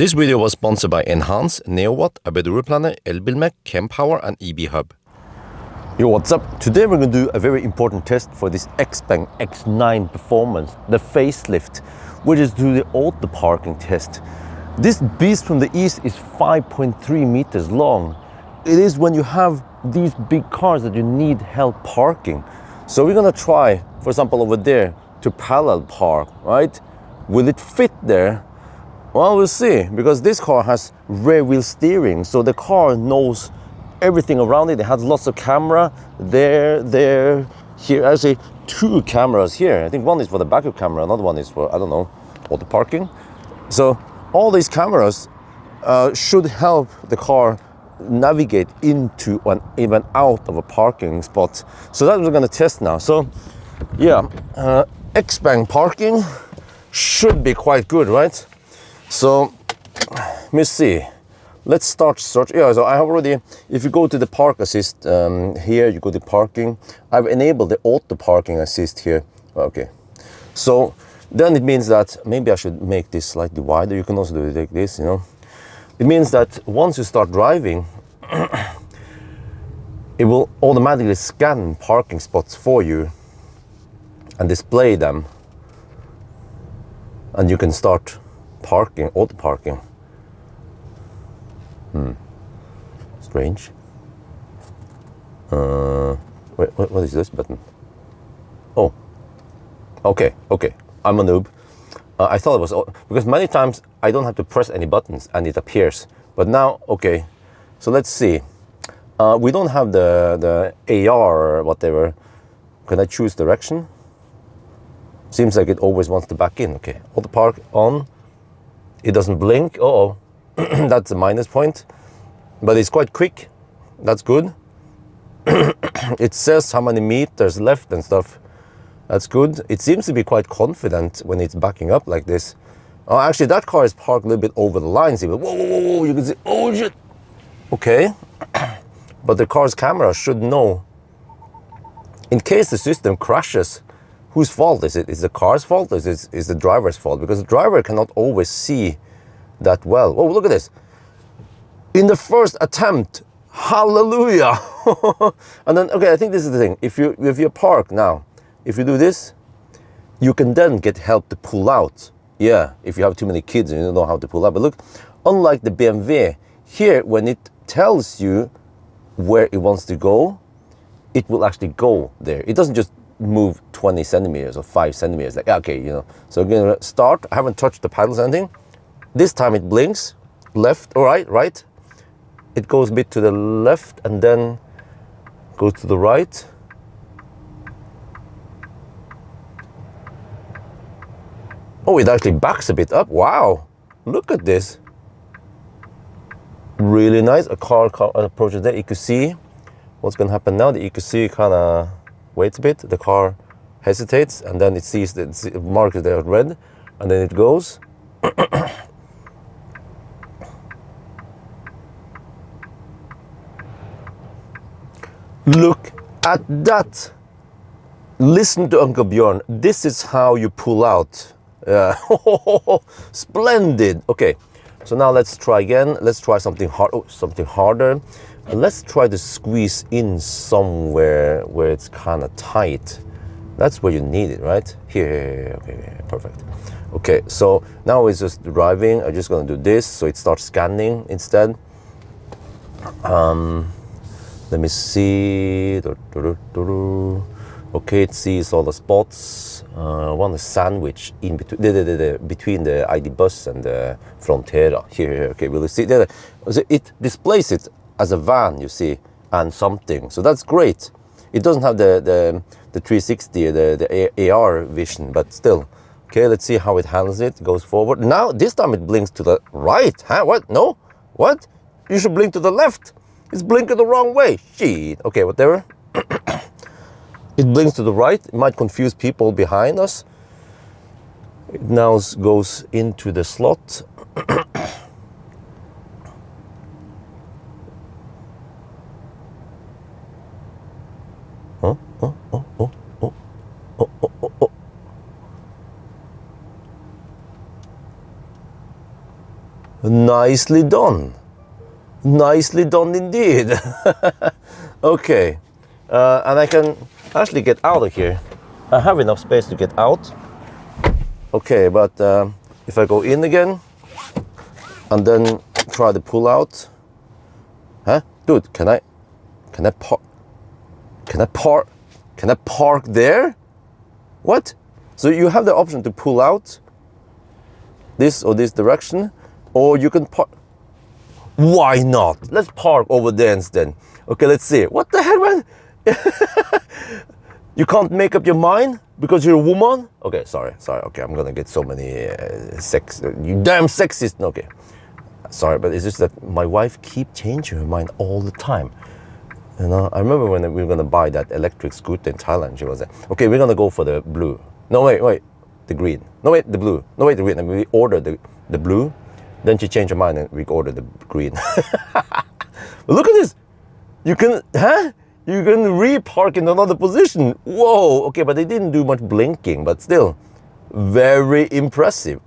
This video was sponsored by Enhance, NeoWatt, ABRP, Elbilmek, Kempower and EB Hub. Yo, what's up? Today we're going to do a very important test for this Xpeng X9 Performance, the facelift, which is to do the auto parking test. This beast from the east is 5.3 meters long. It is when you have these big cars that you need help parking. So we're going to try, for example, over there to parallel park, right? Will it fit there? Well, we'll see, because this car has rear wheel steering, so the car knows everything around it. It has lots of camera there, here. Actually, two cameras here. I think one is for the backup camera, another one is for, I don't know, auto parking. So all these cameras should help the car navigate into and even out of a parking spot. So that we're going to test now. So yeah, Xpeng parking should be quite good, right? So let me see. Let's start search. Yeah, so I have already, if you go to the park assist here, you go to parking. I've enabled the auto parking assist here. Okay. So then it means that maybe I should make this slightly wider. You can also do it like this, you know. It means that once you start driving, it will automatically scan parking spots for you and display them. And you can start parking, auto parking. Strange. Wait, what is this button? Oh, okay. I'm a noob. I thought it was, because many times I don't have to press any buttons and it appears. But now, okay. So let's see. We don't have the AR or whatever. Can I choose direction? Seems like it always wants to back in. Okay, auto park on. It doesn't blink. Uh-oh. That's a minus point. But it's quite quick. That's good. It says how many meters left and stuff. That's good. It seems to be quite confident when it's backing up like this. Oh, actually, that car is parked a little bit over the line. See, whoa, you can see, oh shit. Okay. But the car's camera should know. In case the system crashes, whose fault is it? Is the car's fault or is the driver's fault? Because the driver cannot always see that well. Oh, look at this. In the first attempt, hallelujah. And then, okay, I think this is the thing. If you park now, if you do this, you can then get help to pull out. Yeah, if you have too many kids and you don't know how to pull out. But look, unlike the BMW, here, when it tells you where it wants to go, it will actually go there. It doesn't just move 20 centimeters or 5 centimeters. Like, okay, you know. So I'm gonna start. I haven't touched the paddles or anything. This time it blinks, left or right. It goes a bit to the left and then goes to the right. Oh, it actually backs a bit up. Wow, look at this. Really nice. A car approaches there. You can see what's going to happen now. You can see kind of waits a bit. The car hesitates and then it sees the marker there red and then it goes. Look at that. Listen to Uncle Bjorn. This is how you pull out. Splendid. Okay, so now let's try again. Let's try something hard. Oh, something harder. And let's try to squeeze in somewhere where it's kind of tight. That's where you need it, right? Here. Okay, perfect. Okay, so now it's just driving. I'm just going to do this so it starts scanning instead. Let me see. Okay, it sees all the spots. One is sandwich in between between the ID bus and the Frontera. Here, okay, will you see? So it displays it as a van, you see, and something. So that's great. It doesn't have the 360, the AR vision, but still. Okay, let's see how it handles it. It goes forward. Now, this time it blinks to the right. Huh? What? No? What? You should blink to the left. It's blinking the wrong way. Shit. Okay, whatever. It blinks to the right. It might confuse people behind us. It now goes into the slot. Nicely done. Nicely done indeed. Okay, and I can actually get out of here. I have enough space to get out. Okay, but if I go in again and then try to pull out, huh? Dude, can I park there? What? So you have the option to pull out this or this direction, or you can park. Why not? Let's park over there instead. Okay, let's see. What the hell, man? You can't make up your mind because you're a woman? Okay, sorry. Okay, I'm gonna get so many you damn sexist. Okay, sorry, but it's just that my wife keeps changing her mind all the time. You know, I remember when we were gonna buy that electric scooter in Thailand, she was like, okay, we're gonna go for the blue. No, wait, the green. No, wait, the blue. No, wait, the green. And we ordered the blue. Then she changed her mind and we ordered the green. Look at this. You can, You can re-park in another position. Whoa, okay, but they didn't do much blinking, but still, very impressive.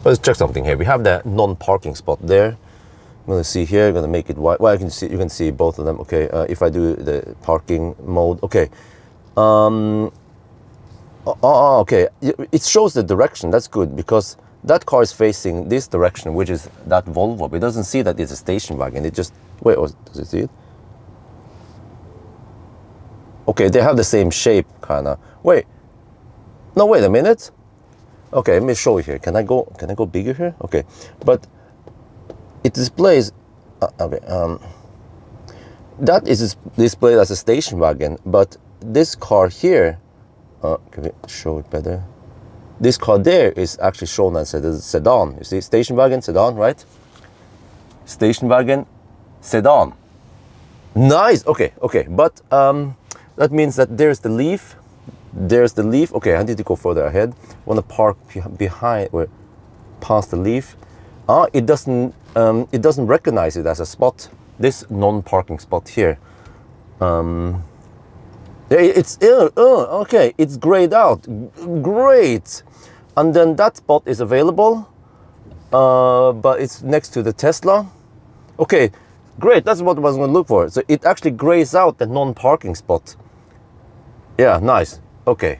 Let's check something here. We have the non-parking spot there. I'm gonna see here, I'm gonna make it wide. Well, you can see both of them. Okay, if I do the parking mode, okay. Okay, it shows the direction, that's good, because that car is facing this direction, which is that Volvo. But it doesn't see that it's a station wagon. It just, wait, does it see it? Okay, they have the same shape, kind of. Wait, no, wait a minute. Okay, let me show you here. Can I go bigger here? Okay, but it displays, that is displayed as a station wagon, but this car here, can we show it better? This car there is actually shown as a sedan. You see, station wagon, sedan, right? Station wagon, sedan. Nice, okay, but that means that there's the leaf. There's the leaf. Okay, I need to go further ahead. I want to park behind, or past the leaf. It doesn't recognize it as a spot. This non-parking spot here. It's okay. It's grayed out. Great. And then that spot is available, but it's next to the Tesla. Okay, great. That's what I was going to look for. So it actually grays out the non-parking spot. Yeah, nice. Okay,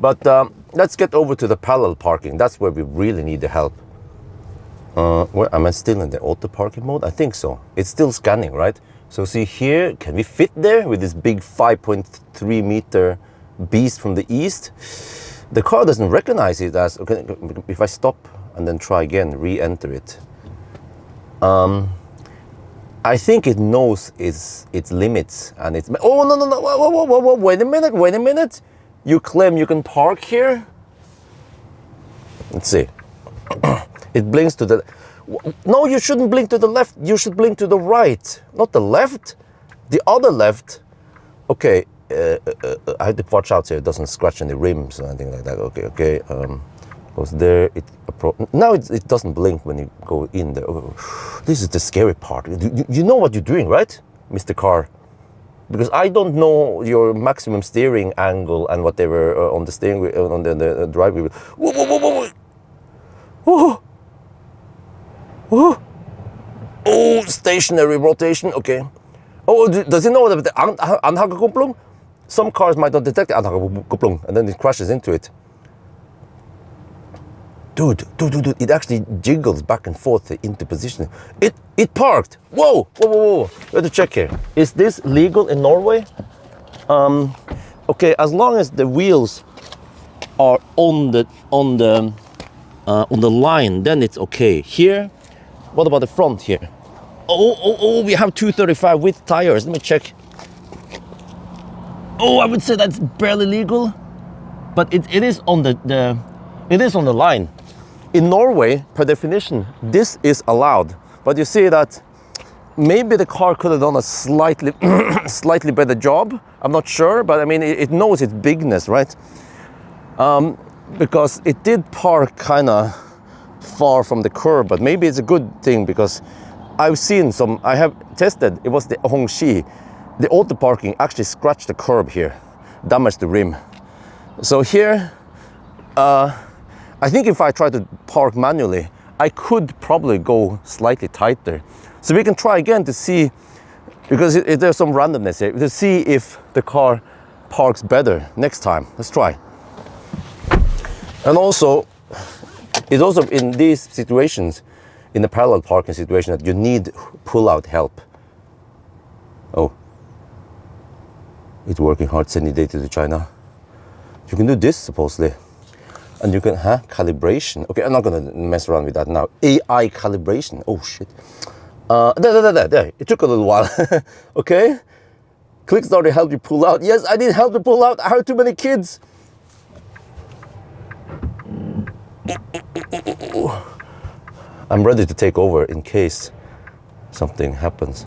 but let's get over to the parallel parking. That's where we really need the help. Where am I still in the auto parking mode? I think so. It's still scanning, right? So see here, can we fit there with this big 5.3 meter beast from the east? The car doesn't recognize it as, okay, if I stop and then try again, re-enter it. I think it knows its limits and it's, oh, no, whoa, wait a minute. You claim you can park here? Let's see. It blinks to the, no, you shouldn't blink to the left. You should blink to the right, not the left, the other left. Okay, I have to watch out so it doesn't scratch any rims or anything like that. Okay. Goes there. Now it doesn't blink when you go in there. Oh, this is the scary part. You know what you're doing, right, Mr. Car? Because I don't know your maximum steering angle and whatever on the steering wheel, on the drive wheel. Whoa. Oh, stationary rotation. Okay. Oh, does it know that the anhagerkupplung? Some cars might not detect the anhagerkupplung, and then it crashes into it. Dude, it actually jiggles back and forth into position. It parked. Whoa. We have to check here. Is this legal in Norway? Okay, as long as the wheels are on the line, then it's okay. Here, what about the front here? Oh, we have 235 width tires. Let me check. Oh, I would say that's barely legal, but it is on it is on the line. In Norway, per definition, this is allowed. But you see that maybe the car could have done a slightly better job. I'm not sure, but I mean, it knows its bigness, right? Because it did park kind of far from the curb, but maybe it's a good thing because I've seen some, I have tested, it was the Hongxi, the auto parking actually scratched the curb here, damaged the rim. So here, I think if I try to park manually, I could probably go slightly tighter. So we can try again to see, because there's some randomness here, to see if the car parks better next time. Let's try. And also, it's also in these situations, in the parallel parking situation, that you need pull-out help. Oh, it's working hard sending data to China. You can do this supposedly, and you can calibration. Okay, I'm not gonna mess around with that now. AI calibration. Oh shit. There. It took a little while. Okay. Click start to help you pull out. Yes, I need help to pull out. I have too many kids. I'm ready to take over in case something happens.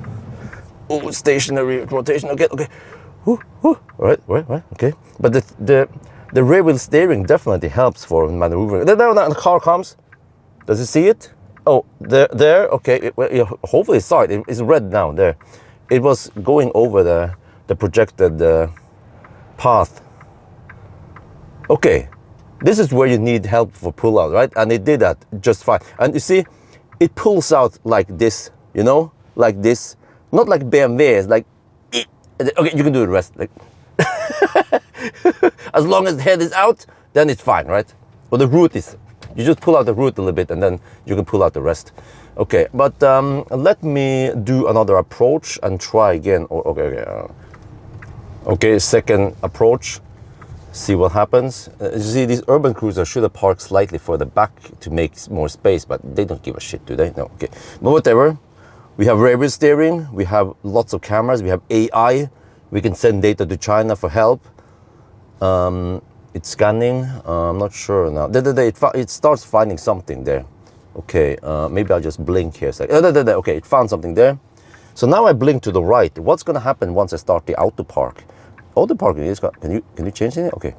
Oh, stationary rotation. Okay. All right. Okay. But the rear wheel steering definitely helps for maneuvering. There, the car comes. Does it see it? Oh, there. Okay. Hopefully it saw it. It's red now. There. It was going over the projected path. Okay. This is where you need help for pull out, right? And it did that just fine. And you see, it pulls out like this, you know, like this. Not like BMW, it's like, okay, you can do the rest. Like, as long as the head is out, then it's fine, right? Or the root is, you just pull out the root a little bit and then you can pull out the rest. Okay, but let me do another approach and try again. Okay, second approach. See what happens. You see, these urban cruisers should have parked slightly further back to make more space, but they don't give a shit, do they? No, okay. But whatever. We have rear wheel steering, we have lots of cameras, we have AI, we can send data to China for help. It's scanning, I'm not sure now. It starts finding something there. Okay, maybe I'll just blink here. Okay, it found something there. So now I blink to the right. What's gonna happen once I start the auto park? Auto parking is, can you change it? Okay.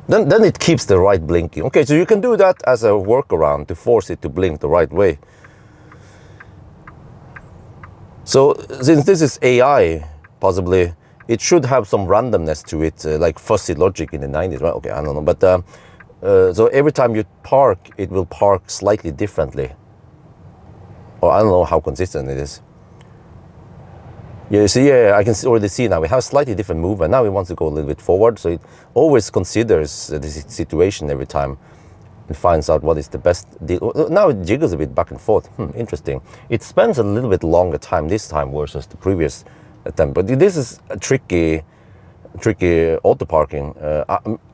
Then it keeps the right blinking. Okay, so you can do that as a workaround to force it to blink the right way. So since this is AI, possibly, it should have some randomness to it, like fuzzy logic in the 90s, right? Okay, I don't know. But so every time you park, it will park slightly differently. Or I don't know how consistent it is. Yeah, you see, I can already see now we have a slightly different movement. Now it wants to go a little bit forward, so it always considers the situation every time and finds out what is the best deal. Now it jiggles a bit back and forth. Interesting. It spends a little bit longer time this time versus the previous attempt. But this is a tricky auto parking.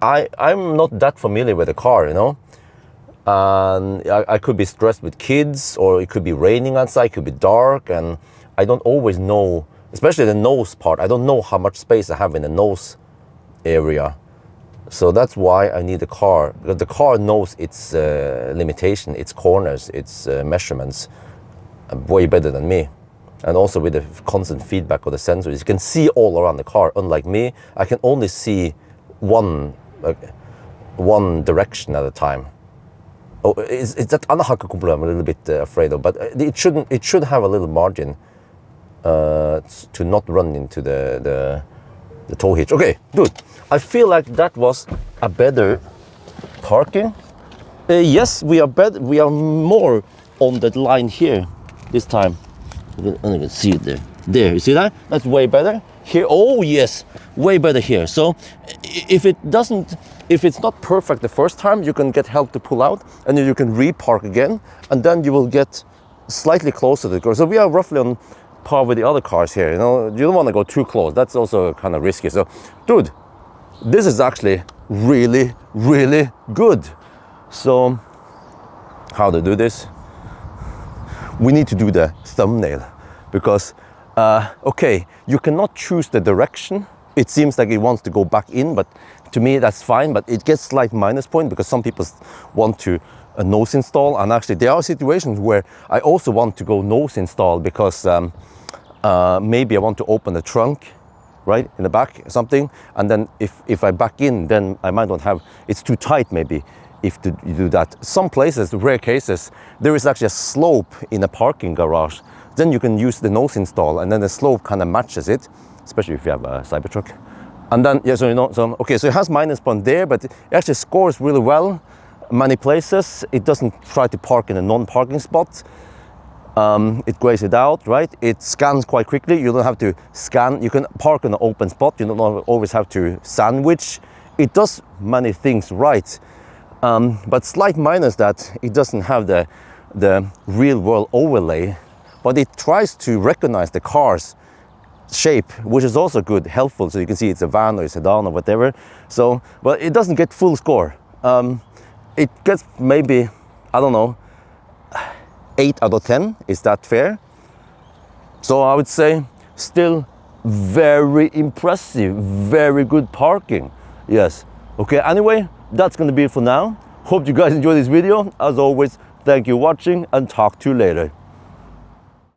I'm not that familiar with the car, you know. And I could be stressed with kids, or it could be raining outside, it could be dark, and I don't always know. Especially the nose part, I don't know how much space I have in the nose area. So that's why I need a car, because the car knows its limitation, its corners, its measurements way better than me. And also with the constant feedback of the sensors, you can see all around the car. Unlike me, I can only see one direction at a time. Oh, it's that anahaka I'm a little bit afraid of, but it should have a little margin to not run into the tow hitch. Okay, good. I feel like that was a better parking. Yes, we are better. We are more on that line here this time. You can see it there. There, you see that? That's way better. Here, oh yes, way better here. So if it's not perfect the first time, you can get help to pull out, and then you can repark again, and then you will get slightly closer to the car. So we are roughly on par with the other cars here, you know. You don't want to go too close. That's also kind of risky. So, dude, this is actually really, really good. So, how to do this? We need to do the thumbnail, because, okay, you cannot choose the direction. It seems like it wants to go back in, but to me that's fine, but it gets slight minus point because some people want to nose install, and actually there are situations where I also want to go nose install because maybe I want to open the trunk, right, in the back, something, and then if I back in, then I might not have, it's too tight maybe if you do that. Some places, rare cases, there is actually a slope in a parking garage. Then you can use the nose install, and then the slope kind of matches it, especially if you have a Cybertruck. And then, yeah, so you know, so okay, so it has minus point there, but it actually scores really well. Many places, it doesn't try to park in a non-parking spot. It grays it out, right? It scans quite quickly. You don't have to scan. You can park in an open spot. You don't always have to sandwich. It does many things right. But slight minus that it doesn't have the real world overlay, but it tries to recognize the car's shape, which is also good, helpful. So you can see it's a van or a sedan or whatever. So, but it doesn't get full score. It gets maybe, I don't know, 8 out of 10. Is that fair? So I would say still very impressive, very good parking. Yes. Okay, anyway, that's gonna be it for now. Hope you guys enjoyed this video. As always, thank you for watching and talk to you later.